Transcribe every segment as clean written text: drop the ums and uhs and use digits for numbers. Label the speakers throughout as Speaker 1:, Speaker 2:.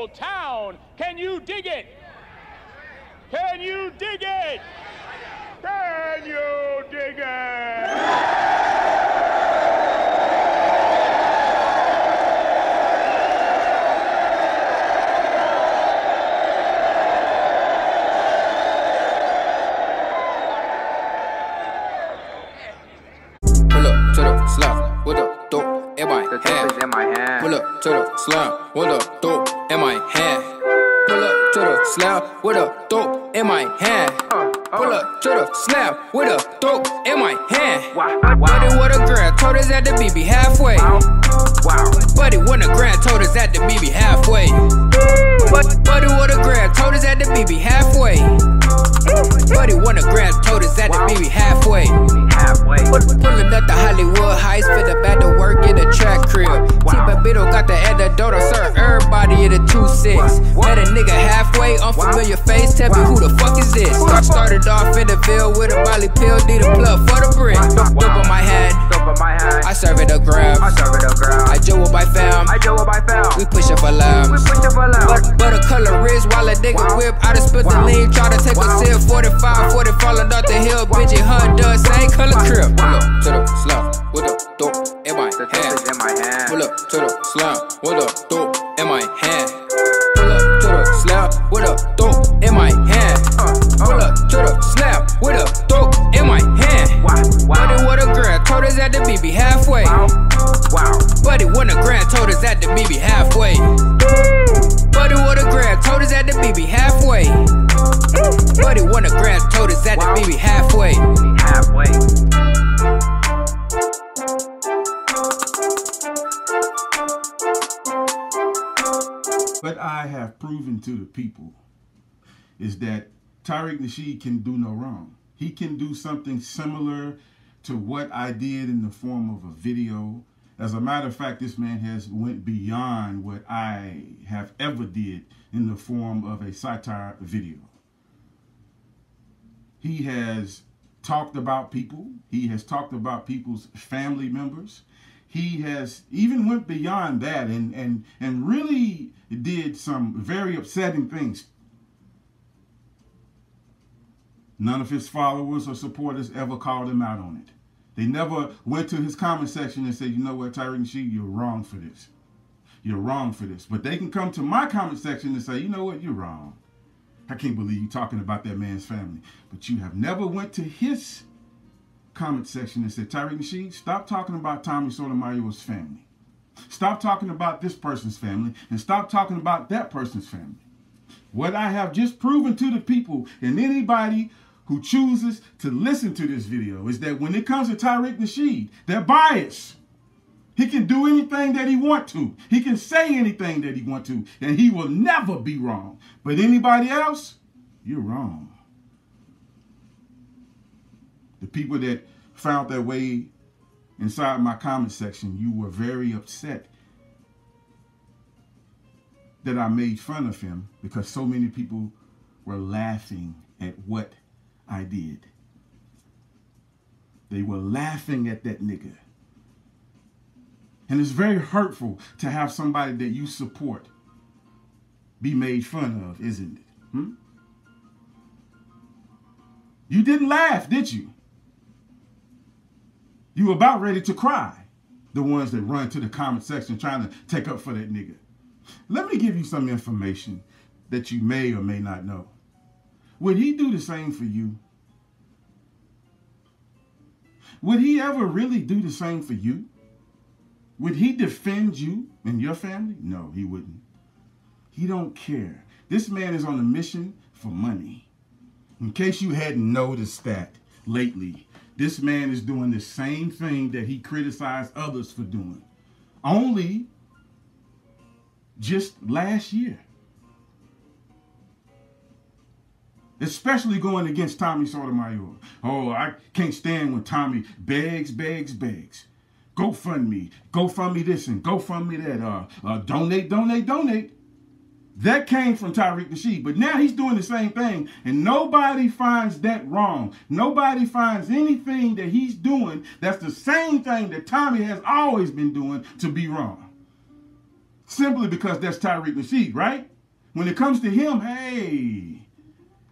Speaker 1: town. Can you dig it? Can you dig it? Can you dig it?
Speaker 2: Pull up to the slum with a dope in my hand. Pull up to the slab with a dope in my hand. Pull up to the slab with a dope in my hand. Buddy with a grand told us at the BB halfway. Buddy with a grand told us at the BB halfway. Buddy with a grand told us at the BB halfway. Buddy with a grand told us at the BB halfway. Pulling up the Hollywood Heights, fit the back to work in the track crib. T-Babito got the antidote, I serve everybody in the 2-6. Met a nigga halfway, unfamiliar face, tell me who the fuck is this? Started off in the Ville with a Molly pill, need a plug for the brick. Dope on my hand, I serve it a grab. I Joe with my fam, we push up a lamb. But a color is while a nigga whip out of spit the lean, try to take a sip. 45, 40 falling off the hill, bitch, it done, same color crib. Pull up to the slum with a dope in my hand. Pull up to the slum with a dope in my hand. Pull up to the slab with a dope in my hand. Pull up to the slab with a dope in my hand. Buddy with a grand told us at the BB halfway. Buddy with a grand told us at the BB halfway. Buddy with a grand told us at the BB halfway. Buddy with a grand told us at the BB halfway.
Speaker 3: What I have proven to the people is that Tariq Nasheed can do no wrong. He can do something similar to what I did in the form of a video. As a matter of fact, this man has went beyond what I have ever did in the form of a satire video. He has talked about people. He has talked about people's family members. He has even went beyond that and really did some very upsetting things. None of his followers or supporters ever called him out on it. They never went to his comment section and said, you know what, Tariq Nasheed, you're wrong for this. You're wrong for this. But they can come to my comment section and say, you know what, you're wrong. I can't believe you're talking about that man's family. But you have never went to his comment section and said, Tariq Nasheed, stop talking about Tommy Sotomayor's family. Stop talking about this person's family and stop talking about that person's family. What I have just proven to the people and anybody who chooses to listen to this video is that when it comes to Tariq Nasheed, they're biased. He can do anything that he wants to. He can say anything that he wants to, and he will never be wrong. But anybody else, you're wrong. The people that found their way inside my comment section, you were very upset that I made fun of him because so many people were laughing at what I did. They were laughing at that nigga. And it's very hurtful to have somebody that you support be made fun of, isn't it? You didn't laugh, did you? You were about ready to cry. The ones that run to the comment section trying to take up for that nigga. Let me give you some information that you may or may not know. Would he do the same for you? Would he ever really do the same for you? Would he defend you and your family? No, he wouldn't. He don't care. This man is on a mission for money. In case you hadn't noticed that lately, this man is doing the same thing that he criticized others for doing. Only just last year. Especially going against Tommy Sotomayor. Oh, I can't stand when Tommy begs. Go fund me this and go fund me that. Donate. That came from Tariq Nasheed, but now he's doing the same thing, and nobody finds that wrong. Nobody finds anything that he's doing that's the same thing that Tommy has always been doing to be wrong. Simply because that's Tariq Nasheed, right? When it comes to him, hey,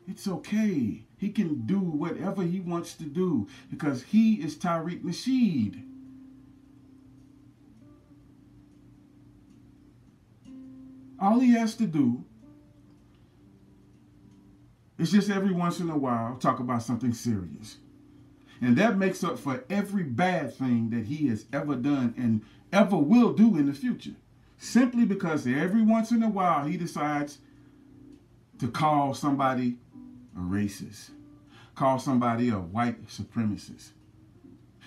Speaker 3: it's okay. He can do whatever he wants to do because he is Tariq Nasheed. All he has to do is just every once in a while talk about something serious. And that makes up for every bad thing that he has ever done and ever will do in the future. Simply because every once in a while he decides to call somebody a racist, call somebody a white supremacist,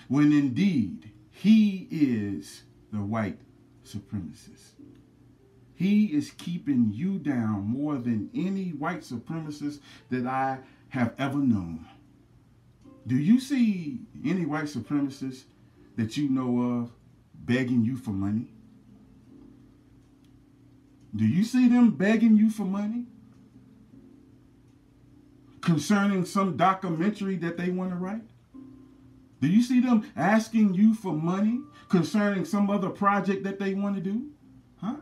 Speaker 3: when indeed he is the white supremacist. He is keeping you down more than any white supremacist that I have ever known. Do you see any white supremacists that you know of begging you for money? Do you see them begging you for money concerning some documentary that they want to write? Do you see them asking you for money concerning some other project that they want to do? Huh?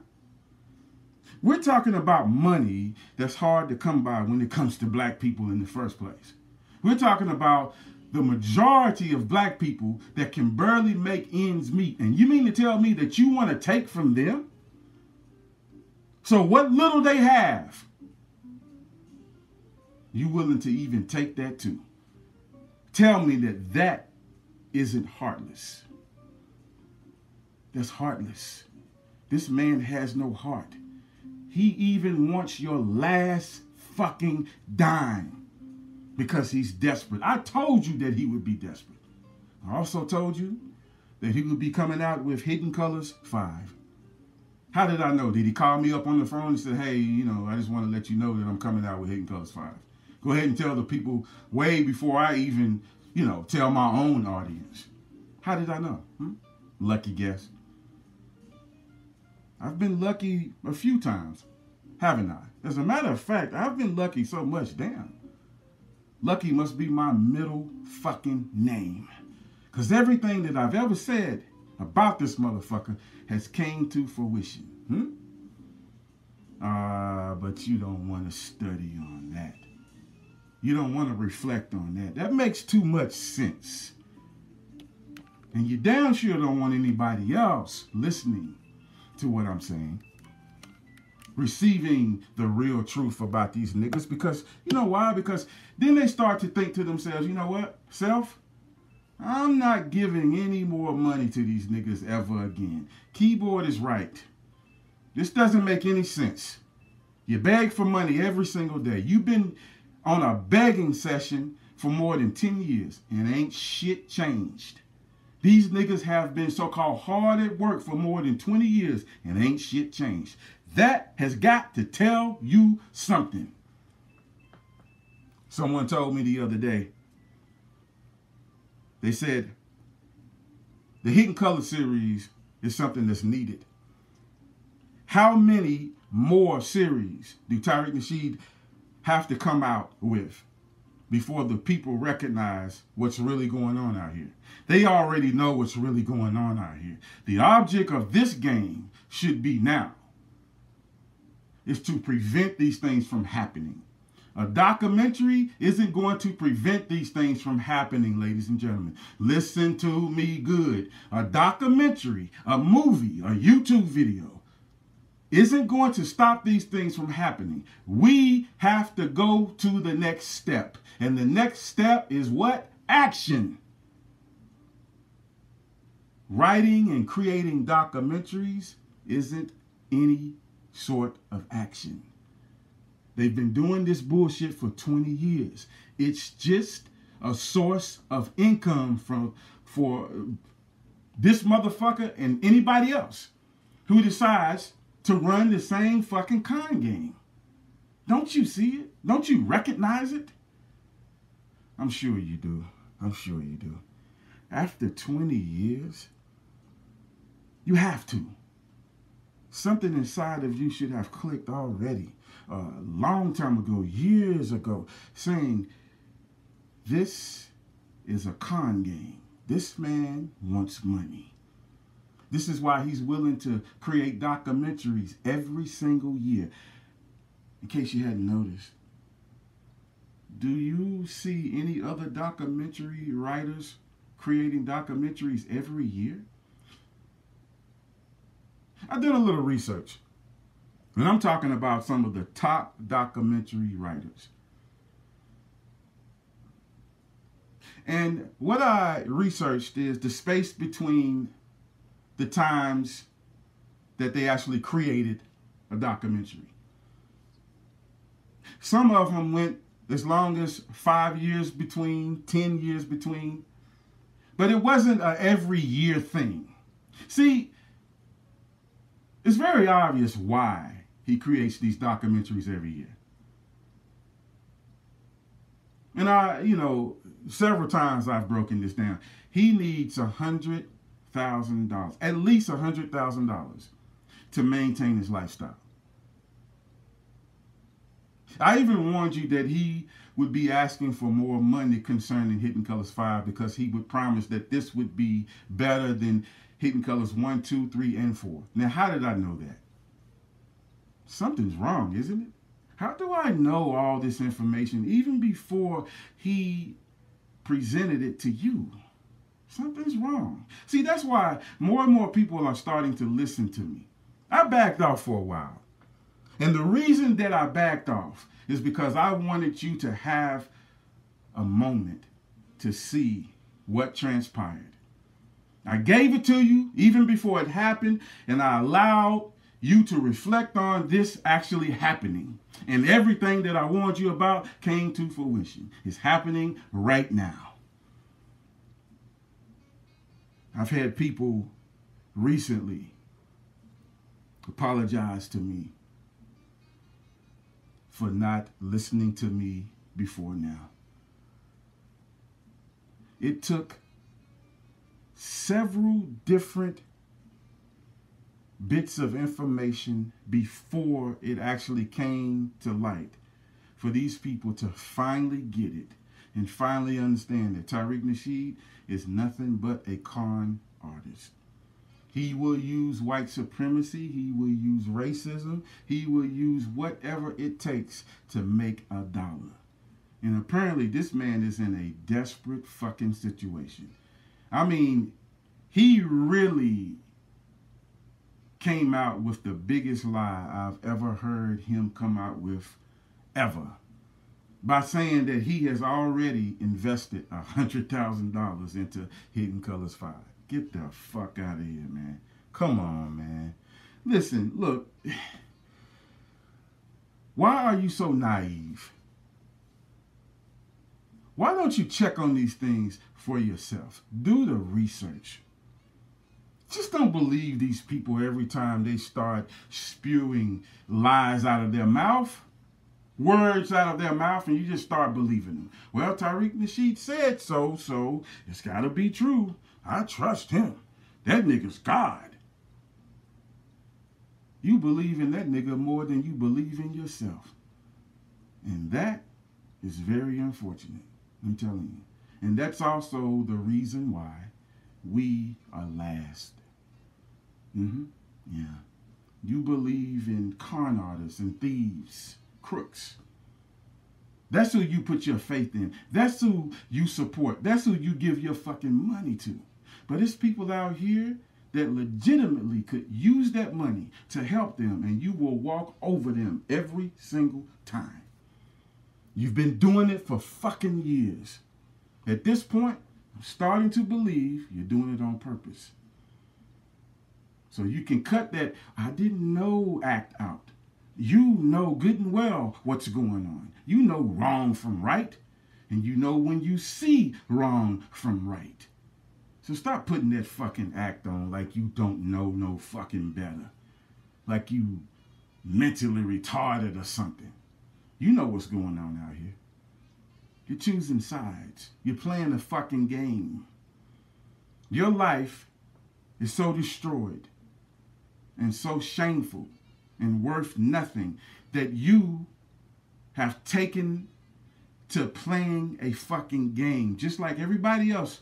Speaker 3: We're talking about money that's hard to come by when it comes to black people in the first place. We're talking about the majority of black people that can barely make ends meet. And you mean to tell me that you want to take from them? So what little they have, you willing to even take that too? Tell me that that isn't heartless. That's heartless. This man has no heart. He even wants your last fucking dime because he's desperate. I told you that he would be desperate. I also told you that he would be coming out with Hidden Colors 5. How did I know? Did he call me up on the phone and say, hey, you know, I just want to let you know that I'm coming out with Hidden Colors 5. Go ahead and tell the people way before I even, you know, tell my own audience. How did I know? Lucky guess. I've been lucky a few times, haven't I? As a matter of fact, I've been lucky so much, damn. Lucky must be my middle fucking name. Because everything that I've ever said about this motherfucker has came to fruition. But you don't want to study on that. You don't want to reflect on that. That makes too much sense. And you damn sure don't want anybody else listening to what I'm saying, receiving the real truth about these niggas. Because, you know why? Because then they start to think to themselves, you know what, self, I'm not giving any more money to these niggas ever again. Keyboard is right. This doesn't make any sense. You beg for money every single day. You've been on a begging session for more than 10 years and ain't shit changed. These niggas have been so-called hard at work for more than 20 years and ain't shit changed. That has got to tell you something. Someone told me the other day, they said the Hidden Color series is something that's needed. How many more series do Tariq Nasheed have to come out with before the people recognize what's really going on out here? They already know what's really going on out here. The object of this game should be now is to prevent these things from happening. A documentary isn't going to prevent these things from happening, ladies and gentlemen. Listen to me good. A documentary, a movie, a YouTube video isn't going to stop these things from happening. We have to go to the next step. And the next step is what? Action. Writing and creating documentaries isn't any sort of action. They've been doing this bullshit for 20 years. It's just a source of income for this motherfucker and anybody else who decides to run the same fucking con game. Don't you see it? Don't you recognize it? I'm sure you do. I'm sure you do. After 20 years, you have to. Something inside of you should have clicked already. A long time ago, years ago, saying, this is a con game. This man wants money. This is why he's willing to create documentaries every single year. In case you hadn't noticed, do you see any other documentary writers creating documentaries every year? I did a little research, and I'm talking about some of the top documentary writers. And what I researched is the space between the times that they actually created a documentary. Some of them went as long as 5 years between, 10 years between, but it wasn't a every year thing. See, it's very obvious why he creates these documentaries every year. And several times I've broken this down. He needs $100,000, at least $100,000 to maintain his lifestyle. I even warned you that he would be asking for more money concerning Hidden Colors 5 because he would promise that this would be better than Hidden Colors 1, 2, 3, and 4. Now, how did I know that? Something's wrong, isn't it? How do I know all this information even before he presented it to you? Something's wrong. See, that's why more and more people are starting to listen to me. I backed off for a while. And the reason that I backed off is because I wanted you to have a moment to see what transpired. I gave it to you even before it happened, and I allowed you to reflect on this actually happening. And everything that I warned you about came to fruition. It's happening right now. I've had people recently apologize to me for not listening to me before now. It took several different bits of information before it actually came to light for these people to finally get it and finally understand that Tariq Nasheed is nothing but a con artist. He will use white supremacy. He will use racism. He will use whatever it takes to make a dollar. And apparently this man is in a desperate fucking situation. I mean, he really came out with the biggest lie I've ever heard him come out with ever, by saying that he has already invested $100,000 into Hidden Colors 5. Get the fuck out of here, man. Come on, man. Listen, look. Why are you so naive? Why don't you check on these things for yourself? Do the research. Just don't believe these people every time they start spewing lies out of their mouth, words out of their mouth, and you just start believing them. Well, Tariq Nasheed said so it's got to be true. I trust him. That nigga's God. You believe in that nigga more than you believe in yourself. And that is very unfortunate, I'm telling you. And that's also the reason why we are last. Yeah. You believe in con artists and thieves, crooks. That's who you put your faith in. That's who you support. That's who you give your fucking money to. But it's people out here that legitimately could use that money to help them, and you will walk over them every single time. You've been doing it for fucking years. At this point, I'm starting to believe you're doing it on purpose. So you can cut that "I didn't know" act out. You know good and well what's going on. You know wrong from right, and you know when you see wrong from right. So stop putting that fucking act on like you don't know no fucking better. Like you mentally retarded or something. You know what's going on out here. You're choosing sides. You're playing a fucking game. Your life is so destroyed and so shameful and worth nothing that you have taken to playing a fucking game, just like everybody else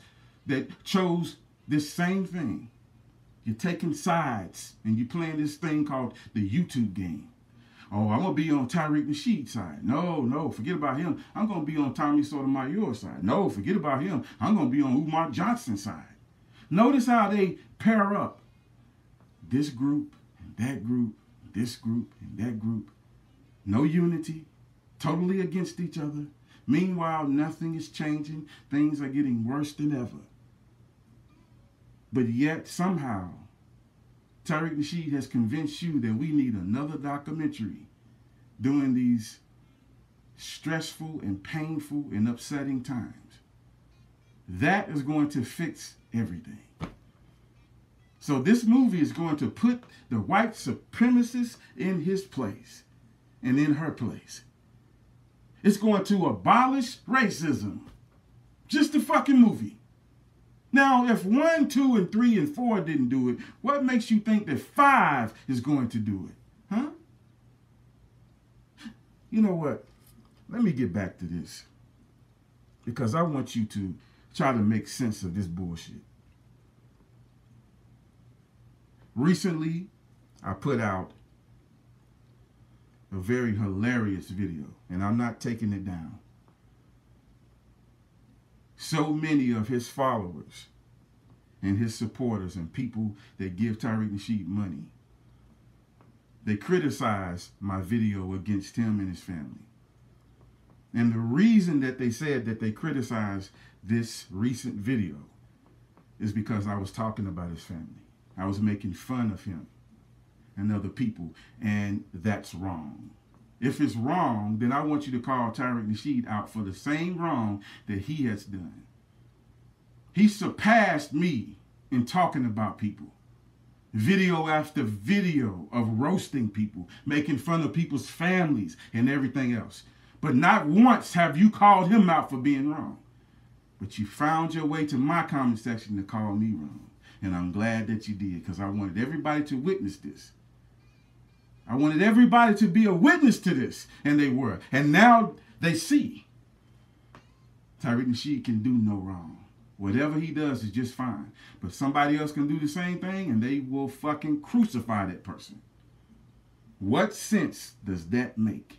Speaker 3: that chose this same thing. You're taking sides, and you're playing this thing called the YouTube game. Oh, I'm going to be on Tariq Nasheed's side. No, forget about him. I'm going to be on Tommy Sotomayor's side. No, forget about him. I'm going to be on Umar Johnson's side. Notice how they pair up. This group, and that group, this group, and that group. No unity, totally against each other. Meanwhile, nothing is changing. Things are getting worse than ever. But yet, somehow, Tariq Nasheed has convinced you that we need another documentary during these stressful and painful and upsetting times. That is going to fix everything. So this movie is going to put the white supremacists in his place and in her place. It's going to abolish racism. Just a fucking movie. Now, if 1, 2, and 3, and 4 didn't do it, what makes you think that 5 is going to do it? Huh? You know what? Let me get back to this. Because I want you to try to make sense of this bullshit. Recently, I put out a very hilarious video, and I'm not taking it down. So many of his followers and his supporters and people that give Tariq Nasheed money, they criticize my video against him and his family. And the reason that they said that they criticized this recent video is because I was talking about his family. I was making fun of him and other people, and that's wrong. If it's wrong, then I want you to call Tariq Nasheed out for the same wrong that he has done. He surpassed me in talking about people. Video after video of roasting people, making fun of people's families and everything else. But not once have you called him out for being wrong. But you found your way to my comment section to call me wrong. And I'm glad that you did, because I wanted everybody to witness this. I wanted everybody to be a witness to this, and they were. And now they see Tariq Nasheed can do no wrong. Whatever he does is just fine. But somebody else can do the same thing, and they will fucking crucify that person. What sense does that make?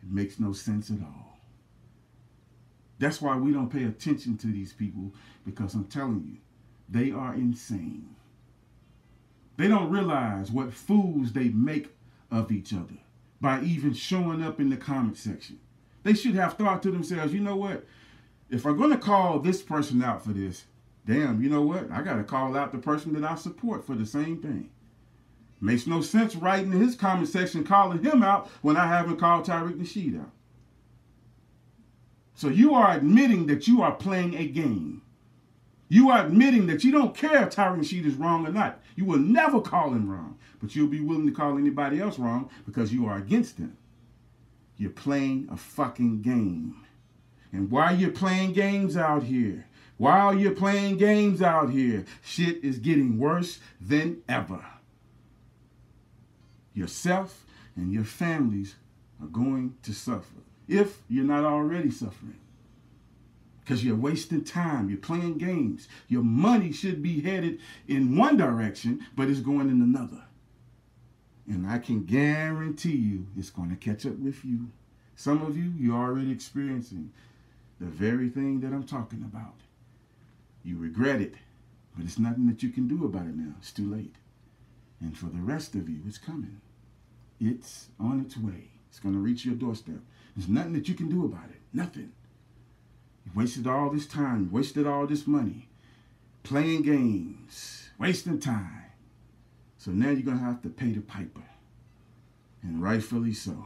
Speaker 3: It makes no sense at all. That's why we don't pay attention to these people, because I'm telling you, they are insane. They don't realize what fools they make of each other by even showing up in the comment section. They should have thought to themselves, you know what? If I'm going to call this person out for this, damn, you know what? I got to call out the person that I support for the same thing. Makes no sense writing in his comment section calling him out when I haven't called Tariq Nasheed out. So you are admitting that you are playing a game. You are admitting that you don't care if Tariq Nasheed is wrong or not. You will never call him wrong, but you'll be willing to call anybody else wrong because you are against him. You're playing a fucking game. And while you're playing games out here, shit is getting worse than ever. Yourself and your families are going to suffer if you're not already suffering. Because you're wasting time. You're playing games. Your money should be headed in one direction, but it's going in another. And I can guarantee you it's going to catch up with you. Some of you, you're already experiencing the very thing that I'm talking about. You regret it, but it's nothing that you can do about it now. It's too late. And for the rest of you, it's coming. It's on its way. It's going to reach your doorstep. There's nothing that you can do about it. Nothing. You wasted all this time, wasted all this money, playing games, wasting time. So now you're going to have to pay the piper. And rightfully so.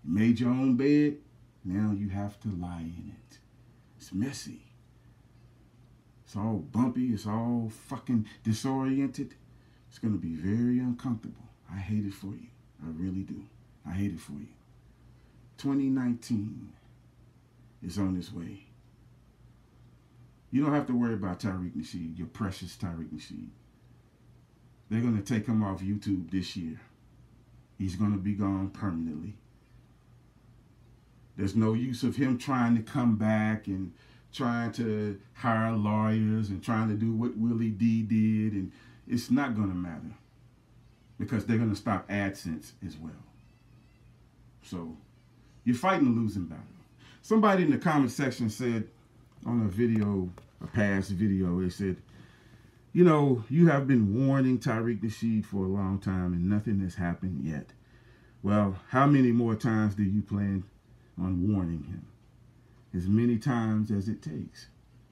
Speaker 3: You made your own bed, now you have to lie in it. It's messy. It's all bumpy, it's all fucking disoriented. It's going to be very uncomfortable. I hate it for you. I really do. I hate it for you. 2019 is on its way. You don't have to worry about Tariq Nasheed, your precious Tariq Nasheed. They're going to take him off YouTube this year. He's going to be gone permanently. There's no use of him trying to come back and trying to hire lawyers and trying to do what Willie D did and it's not going to matter because they're going to stop AdSense as well. So you're fighting a losing battle. Somebody in the comment section said on a video, a past video, they said, you know, you have been warning Tariq Nasheed for a long time and nothing has happened yet. Well, how many more times do you plan on warning him? As many times as it takes.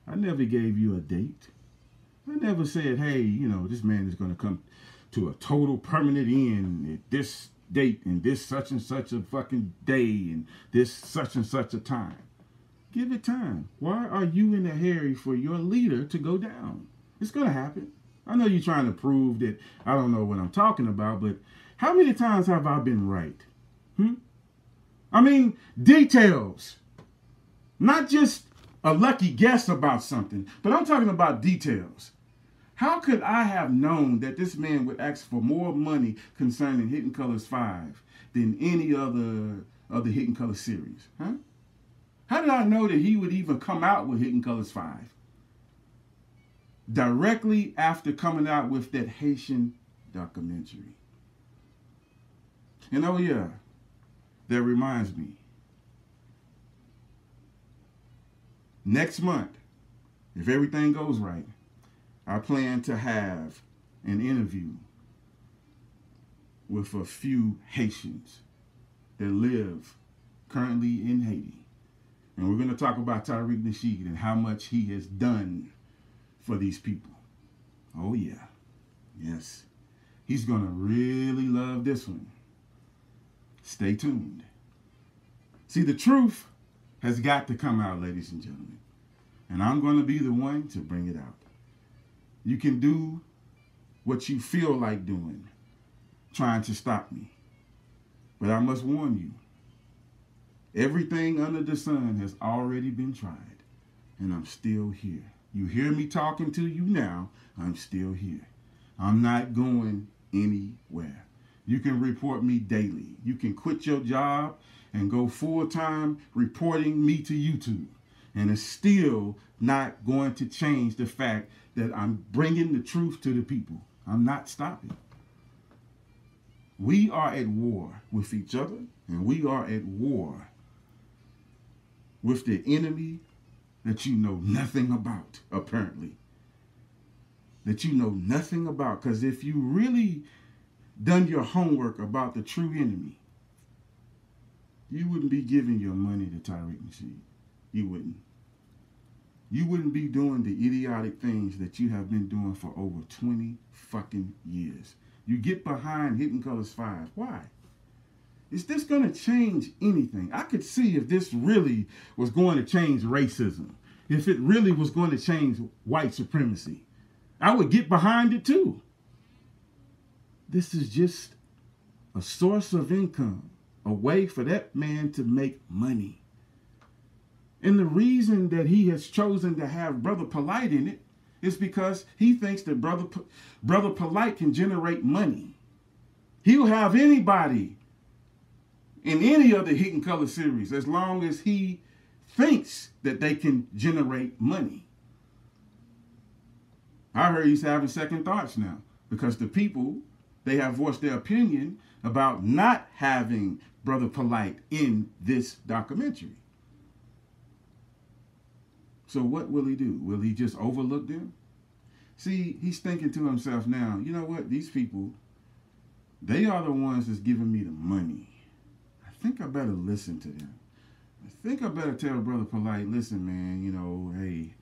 Speaker 3: I never gave you a date. I never said, hey, you know, this man is going to come to a total permanent end at this date and this such and such a fucking day and this such and such a time. Give it time. Why are you in a hurry for your leader to go down? It's going to happen. I know you're trying to prove that I don't know what I'm talking about, but how many times have I been right? I mean, details. Not just a lucky guess about something, but I'm talking about details. How could I have known that this man would ask for more money concerning Hidden Colors 5 than any other Hidden Colors series? How did I know that he would even come out with Hidden Colors 5? Directly after coming out with that Haitian documentary. And oh yeah, that reminds me. Next month, if everything goes right, I plan to have an interview with a few Haitians that live currently in Haiti. And we're going to talk about Tariq Nasheed and how much he has done for these people. Oh yeah. Yes. He's going to really love this one. Stay tuned. See, the truth has got to come out, ladies and gentlemen. And I'm going to be the one to bring it out. You can do what you feel like doing, trying to stop me. But I must warn you, everything under the sun has already been tried, and I'm still here. You hear me talking to you now, I'm still here. I'm not going anywhere. You can report me daily. You can quit your job and go full-time reporting me to YouTube. And it's still not going to change the fact that I'm bringing the truth to the people. I'm not stopping. We are at war with each other, and we are at war with the enemy that you know nothing about, apparently. That you know nothing about. Because if you really done your homework about the true enemy, you wouldn't be giving your money to Tariq Nasheed. You wouldn't. You wouldn't be doing the idiotic things that you have been doing for over 20 fucking years. You get behind Hidden Colors 5. Why? Is this going to change anything? I could see if this really was going to change racism. If it really was going to change white supremacy. I would get behind it too. This is just a source of income. A way for that man to make money. And the reason that he has chosen to have Brother Polite in it is because he thinks that Brother Polite can generate money. He'll have anybody in any of the Hidden Color series as long as he thinks that they can generate money. I heard he's having second thoughts now because the people, they have voiced their opinion about not having Brother Polite in this documentary. So what will he do? Will he just overlook them? See, he's thinking to himself now, you know what? These people, they are the ones that's giving me the money. I think I better listen to them. I think I better tell Brother Polite, listen, man, you know, hey,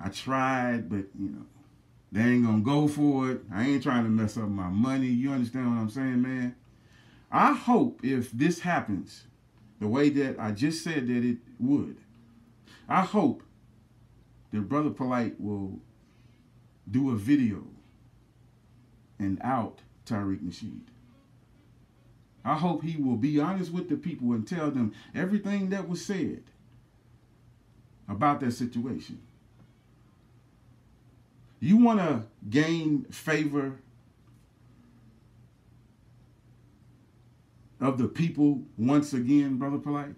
Speaker 3: I tried, but, you know, they ain't gonna go for it. I ain't trying to mess up my money. You understand what I'm saying, man? I hope if this happens the way that I just said that it would, I hope that Brother Polite will do a video and out Tariq Nasheed. I hope he will be honest with the people and tell them everything that was said about that situation. You want to gain favor of the people once again, Brother Polite?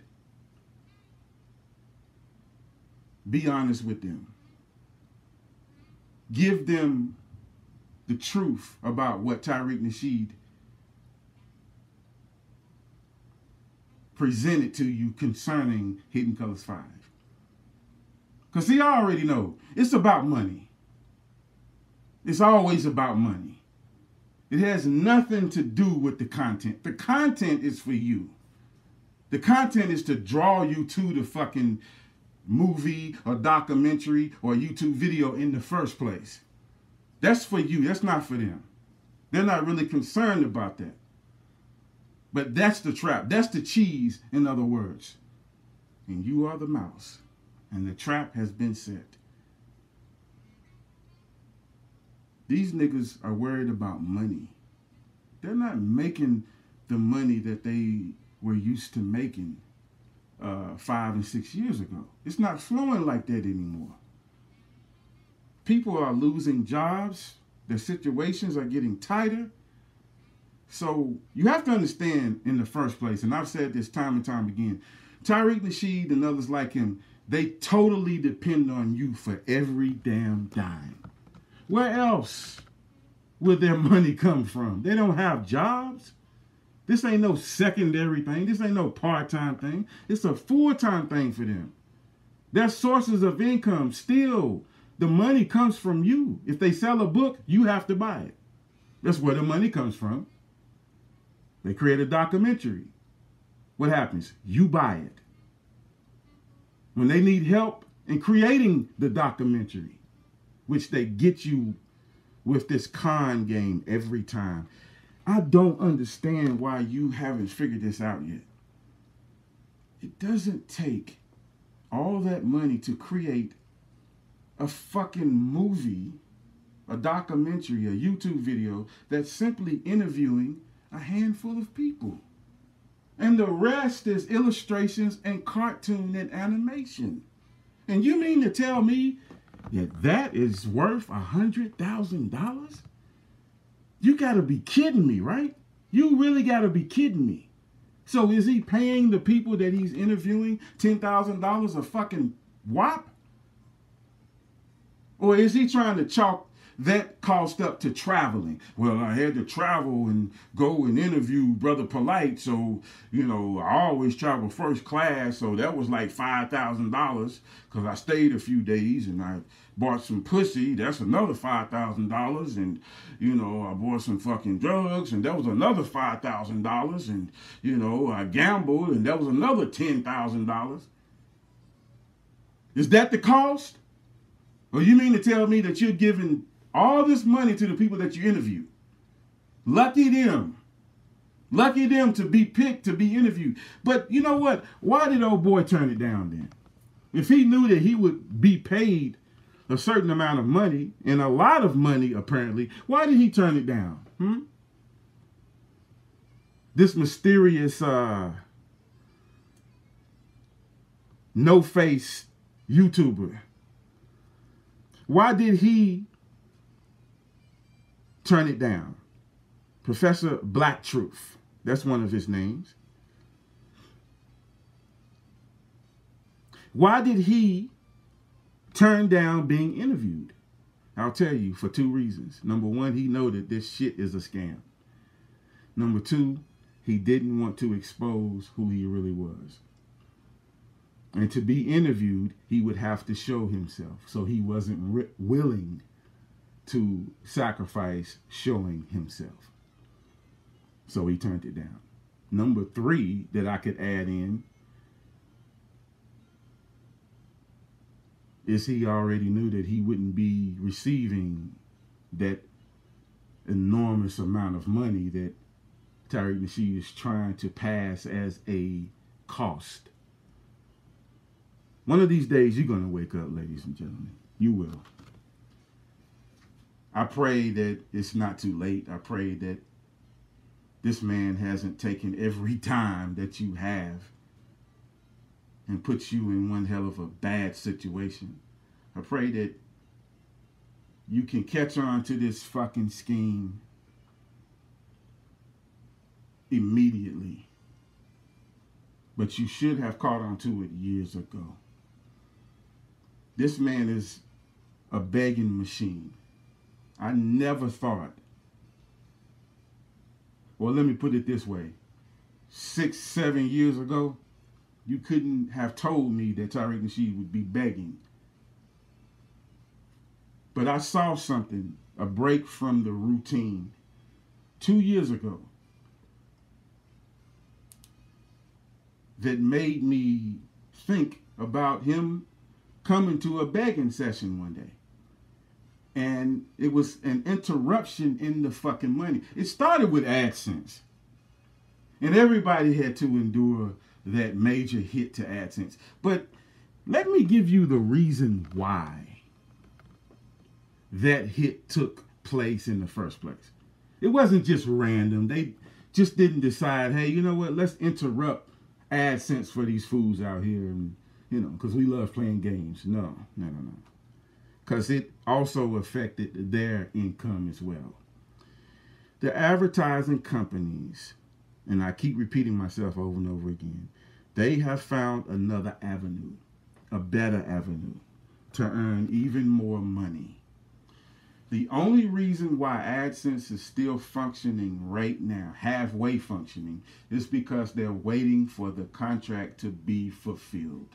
Speaker 3: Be honest with them. Give them the truth about what Tariq Nasheed presented to you concerning Hidden Colors 5. Because see, I already know it's about money. It's always about money. It has nothing to do with the content. The content is for you. The content is to draw you to the fucking movie or documentary or YouTube video in the first place. That's for you. That's not for them. They're not really concerned about that. But that's the trap. That's the cheese, in other words. And you are the mouse. And the trap has been set. These niggas are worried about money. They're not making the money that they were used to making 5 and 6 years ago. It's not flowing like that anymore. People are losing jobs. Their situations are getting tighter. So you have to understand in the first place, and I've said this time and time again, Tariq Nasheed and others like him, they totally depend on you for every damn dime. Where else would their money come from? They don't have jobs. This ain't no secondary thing. This ain't no part-time thing. It's a full-time thing for them. Their sources of income still, the money comes from you. If they sell a book, you have to buy it. That's where the money comes from. They create a documentary. What happens? You buy it. When they need help in creating the documentary, which they get you with this con game every time. I don't understand why you haven't figured this out yet. It doesn't take all that money to create a fucking movie, a documentary, a YouTube video that's simply interviewing a handful of people. And the rest is illustrations and cartoon and animation. And you mean to tell me that is worth $100,000? You gotta be kidding me, right? You really gotta be kidding me. So is he paying the people that he's interviewing $10,000 a fucking whop? Or is he trying to chalk that cost up to traveling? Well, I had to travel and go and interview Brother Polite, so, you know, I always travel first class, so that was like $5,000 because I stayed a few days and I bought some pussy, that's another $5,000, and, you know, I bought some fucking drugs, and that was another $5,000, and, you know, I gambled, and that was another $10,000. Is that the cost? Or you mean to tell me that you're giving all this money to the people that you interview? Lucky them. Lucky them to be picked to be interviewed. But you know what? Why did old boy turn it down then? If he knew that he would be paid a certain amount of money, and a lot of money apparently, why did he turn it down? This mysterious no-face YouTuber. Why did he turn it down? Professor Black Truth. That's one of his names. Why did he turn down being interviewed? I'll tell you, for 2 reasons. Number 1, he know that this shit is a scam. Number 2, he didn't want to expose who he really was. And to be interviewed, he would have to show himself. So he wasn't willing to sacrifice showing himself. So he turned it down. Number 3 that I could add in is he already knew that he wouldn't be receiving that enormous amount of money that Tariq Nasheed is trying to pass as a cost. One of these days, you're going to wake up, ladies and gentlemen. You will. I pray that it's not too late. I pray that this man hasn't taken every time that you have and put you in one hell of a bad situation. I pray that you can catch on to this fucking scheme immediately. But you should have caught on to it years ago. This man is a begging machine. I never thought, well, let me put it this way. 6, 7 years ago, you couldn't have told me that Tariq Nasheed would be begging. But I saw something, a break from the routine, 2 years ago that made me think about him coming to a begging session one day. And it was an interruption in the fucking money. It started with AdSense. And everybody had to endure that major hit to AdSense. But let me give you the reason why that hit took place in the first place. It wasn't just random. They just didn't decide, hey, you know what, let's interrupt AdSense for these fools out here, and because we love playing games. No. Because it also affected their income as well. The advertising companies, and I keep repeating myself over and over again, they have found another avenue, a better avenue, to earn even more money. The only reason why AdSense is still functioning right now, halfway functioning, is because they're waiting for the contract to be fulfilled.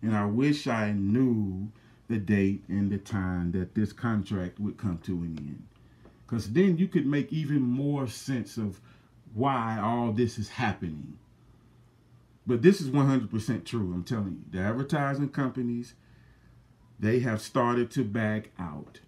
Speaker 3: And I wish I knew the date and the time that this contract would come to an end. Because then you could make even more sense of why all this is happening. But this is 100% true, I'm telling you. The advertising companies, they have started to back out.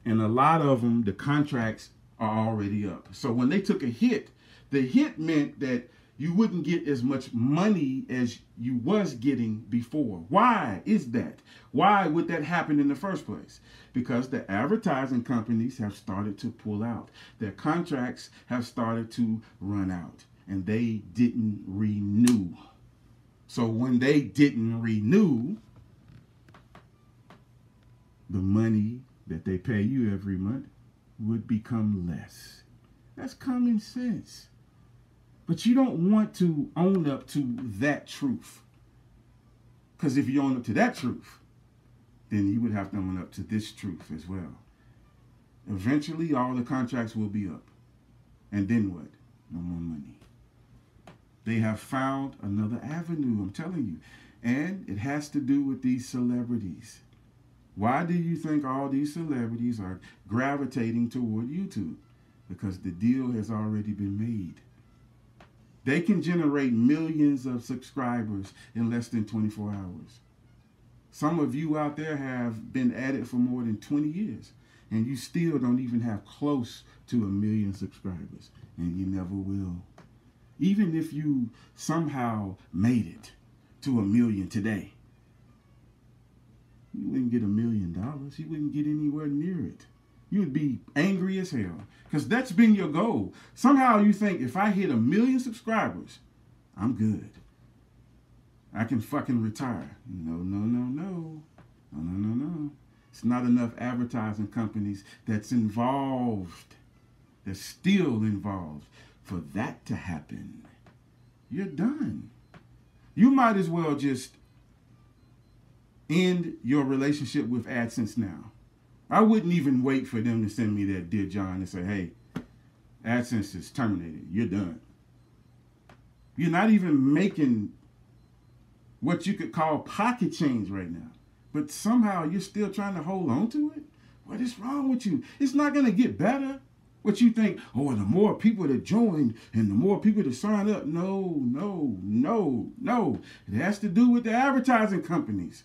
Speaker 3: And a lot of them, the contracts are already up. So when they took a hit, the hit meant that you wouldn't get as much money as you was getting before. Why is that? Why would that happen in the first place? Because the advertising companies have started to pull out. Their contracts have started to run out, and they didn't renew. So when they didn't renew, the money that they pay you every month would become less. That's common sense. But you don't want to own up to that truth. Because if you own up to that truth, then you would have to own up to this truth as well. Eventually, all the contracts will be up. And then what? No more money. They have found another avenue, I'm telling you. And it has to do with these celebrities. Why do you think all these celebrities are gravitating toward YouTube? Because the deal has already been made. They can generate millions of subscribers in less than 24 hours. Some of you out there have been at it for more than 20 years, and you still don't even have close to 1 million subscribers, and you never will. Even if you somehow made it to 1 million today, you wouldn't get $1 million. You wouldn't get anywhere near it. You would be angry as hell, because that's been your goal. Somehow you think, if I hit 1 million subscribers, I'm good. I can fucking retire. No. It's not enough advertising companies that's involved, that's still involved, for that to happen. You're done. You might as well just end your relationship with AdSense now. I wouldn't even wait for them to send me that Dear John and say, hey, AdSense is terminated. You're done. You're not even making what you could call pocket change right now. But somehow you're still trying to hold on to it? What is wrong with you? It's not going to get better. What you think, oh, the more people that join and the more people that sign up. No. It has to do with the advertising companies.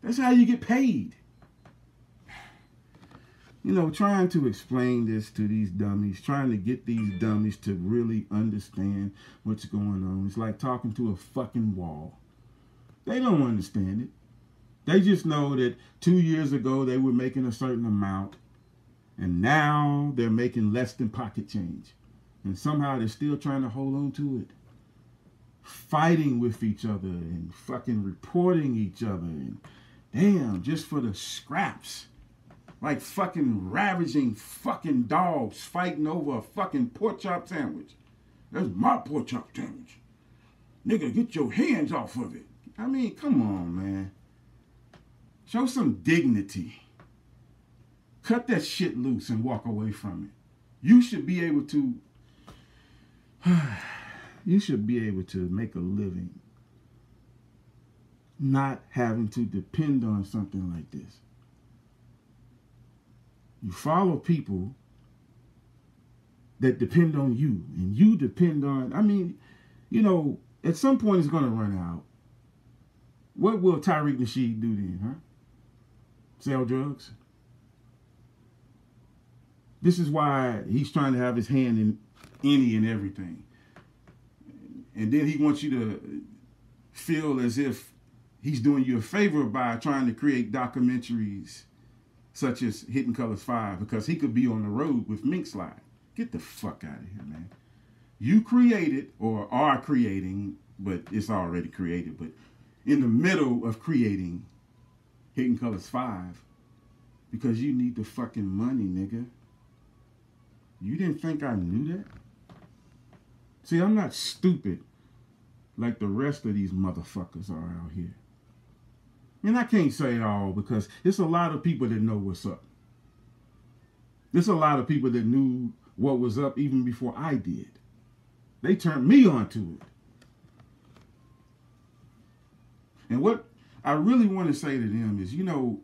Speaker 3: That's how you get paid. Trying to explain this to these dummies, trying to get these dummies to really understand what's going on. It's like talking to a fucking wall. They don't understand it. They just know that 2 years ago they were making a certain amount, and now they're making less than pocket change. And somehow they're still trying to hold on to it. Fighting with each other and fucking reporting each other. And damn, just for the scraps. Like fucking ravaging fucking dogs fighting over a fucking pork chop sandwich. That's my pork chop sandwich. Nigga, get your hands off of it. I mean, come on, man. Show some dignity. Cut that shit loose and walk away from it. You should be able to make a living not having to depend on something like this. You follow people that depend on you, and you depend on, I mean, you know, at some point it's going to run out. What will Tariq Nasheed do then, huh? Sell drugs? This is why he's trying to have his hand in any and everything. And then he wants you to feel as if he's doing you a favor by trying to create documentaries such as Hidden Colors 5, because he could be on the road with Mink Slide. Get the fuck out of here, man. You created, or are creating, but it's already created, but in the middle of creating Hidden Colors 5 because you need the fucking money, nigga. You didn't think I knew that? See, I'm not stupid like the rest of these motherfuckers are out here. And I can't say it all because there's a lot of people that know what's up. There's a lot of people that knew what was up even before I did. They turned me onto it. And what I really want to say to them is, you know,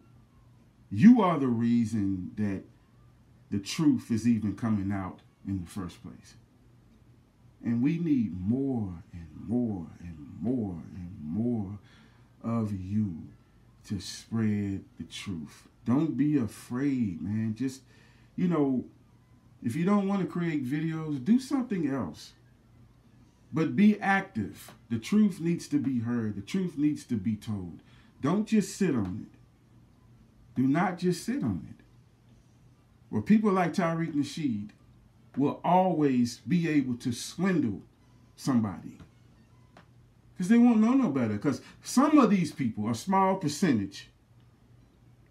Speaker 3: you are the reason that the truth is even coming out in the first place. And we need more and more and more and more of you to spread the truth. Don't be afraid, man. Just, you know, if you don't want to create videos, do something else. But be active. The truth needs to be heard. The truth needs to be told. Don't just sit on it. Do not just sit on it. Well, people like Tariq Nasheed will always be able to swindle somebody. Because they won't know no better. Because some of these people, a small percentage,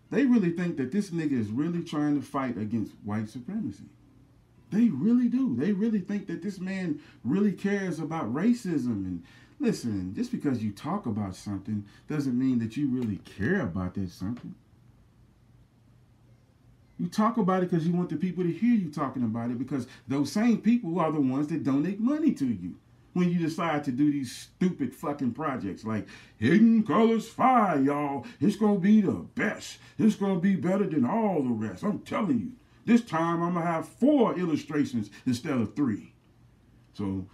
Speaker 3: they really think that this nigga is really trying to fight against white supremacy. They really do. They really think that this man really cares about racism. And listen, just because you talk about something doesn't mean that you really care about that something. You talk about it because you want the people to hear you talking about it, because those same people are the ones that donate money to you when you decide to do these stupid fucking projects like Hidden Colors 5, y'all. It's going to be the best. It's going to be better than all the rest. I'm telling you. This time I'm going to have 4 illustrations instead of 3. So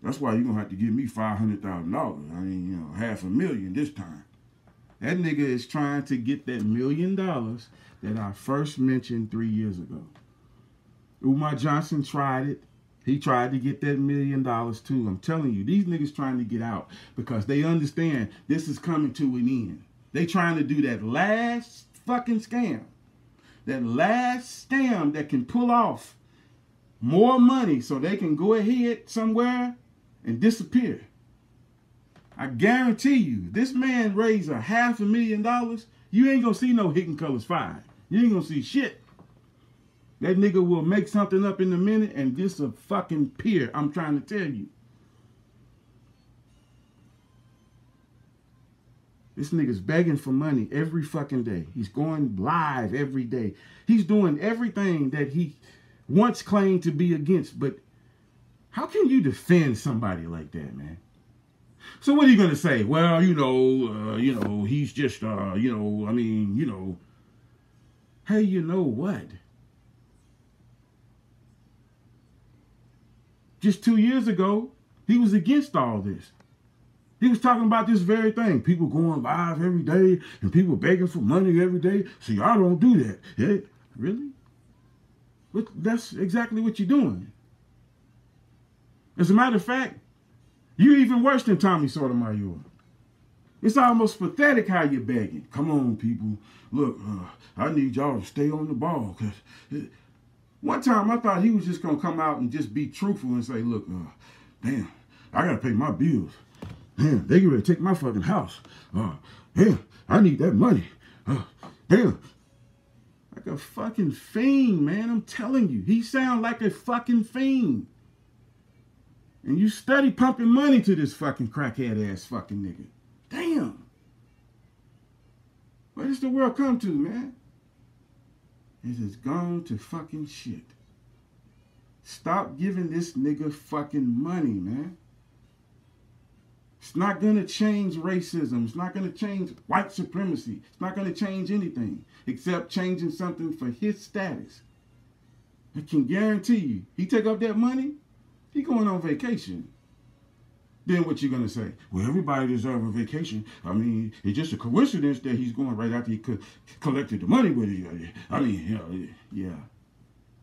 Speaker 3: that's why you're going to have to give me $500,000. I mean, you know, $500,000 this time. That nigga is trying to get that $1 million that I first mentioned 3 years ago. Umar Johnson tried it. He tried to get that $1 million too. I'm telling you, these niggas trying to get out because they understand this is coming to an end. They trying to do that last fucking scam. That last scam that can pull off more money so they can go ahead somewhere and disappear. I guarantee you, this man raised $500,000. You ain't gonna see no Hidden Colors 5. You ain't gonna see shit. That nigga will make something up in a minute and this a fucking peer. I'm trying to tell you. This nigga's begging for money every fucking day. He's going live every day. He's doing everything that he once claimed to be against. But how can you defend somebody like that, man? So what are you going to say? Well, he's just, Hey, you know what? Just 2 years ago, he was against all this. He was talking about this very thing. People going live every day and people begging for money every day. See, I don't do that. Yeah, really? But that's exactly what you're doing. As a matter of fact, you're even worse than Tommy Sotomayor. It's almost pathetic how you're begging. Come on, people. Look, I need y'all to stay on the ball. One time I thought he was just going to come out and just be truthful and say, look, damn, I got to pay my bills. Damn, they get ready to take my fucking house. Damn, I need that money. Damn. Like a fucking fiend, man. I'm telling you. He sound like a fucking fiend. And you steady pumping money to this fucking crackhead ass fucking nigga. Damn. Where does the world come to, man? It has gone to fucking shit. Stop giving this nigga fucking money, man. It's not going to change racism. It's not going to change white supremacy. It's not going to change anything except changing something for his status. I can guarantee you, he take up that money, he going on vacation. Then what you going to say? Well, everybody deserves a vacation. I mean, it's just a coincidence that he's going right after he collected the money with you. I mean, yeah.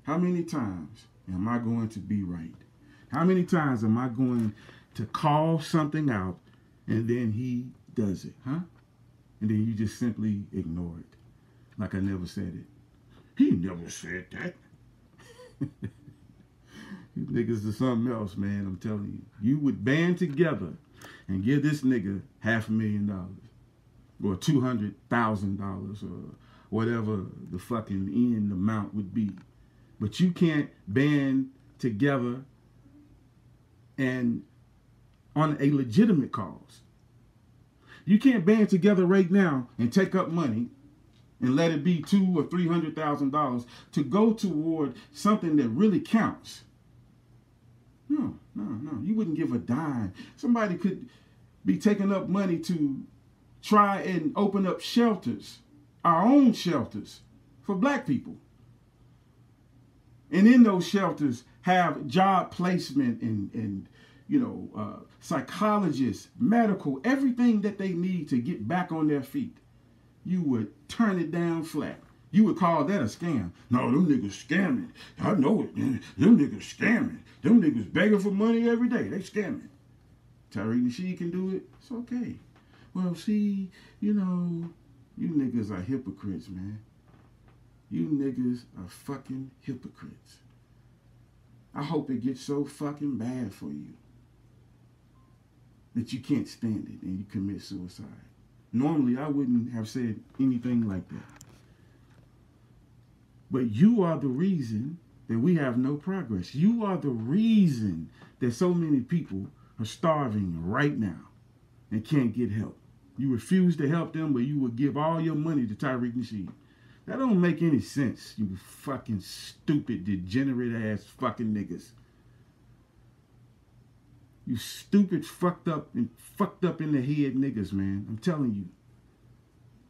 Speaker 3: How many times am I going to be right? How many times am I going to call something out and then he does it, huh? And then you just simply ignore it. Like I never said it. He never said that. You niggas are something else, man, I'm telling you. You would band together and give this nigga $500,000 or $200,000 or whatever the fucking end amount would be. But you can't band together and on a legitimate cause. You can't band together right now and take up money and let it be $200,000 or $300,000 to go toward something that really counts. No. You wouldn't give a dime. Somebody could be taking up money to try and open up shelters, our own shelters for black people. And in those shelters have job placement and psychologists, medical, everything that they need to get back on their feet. You would turn it down flat. You would call that a scam. No, them niggas scamming. I know it. Them niggas scamming. Them niggas begging for money every day. They scamming. Tariq Nasheed can do it. It's okay. Well, see, you niggas are hypocrites, man. You niggas are fucking hypocrites. I hope it gets so fucking bad for you that you can't stand it and you commit suicide. Normally, I wouldn't have said anything like that. But you are the reason that we have no progress. You are the reason that so many people are starving right now and can't get help. You refuse to help them, but you will give all your money to Tariq Nasheed. That don't make any sense, you fucking stupid, degenerate ass fucking niggas. You stupid, fucked up in the head niggas, man. I'm telling you.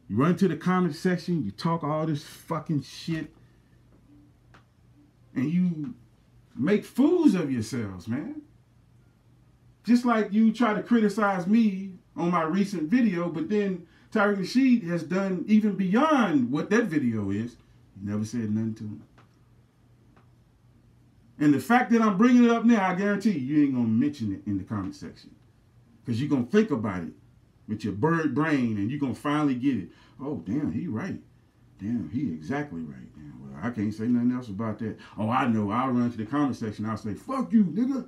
Speaker 3: You run to the comment section, you talk all this fucking shit, and you make fools of yourselves, man. Just like you try to criticize me on my recent video, but then Tariq Nasheed has done even beyond what that video is. He never said nothing to him. And the fact that I'm bringing it up now, I guarantee you ain't going to mention it in the comment section. Because you're going to think about it with your bird brain and you're going to finally get it. Oh, damn, he right. Damn, he exactly right. Damn, well, I can't say nothing else about that. Oh, I know. I'll run to the comment section. I'll say, fuck you, nigga.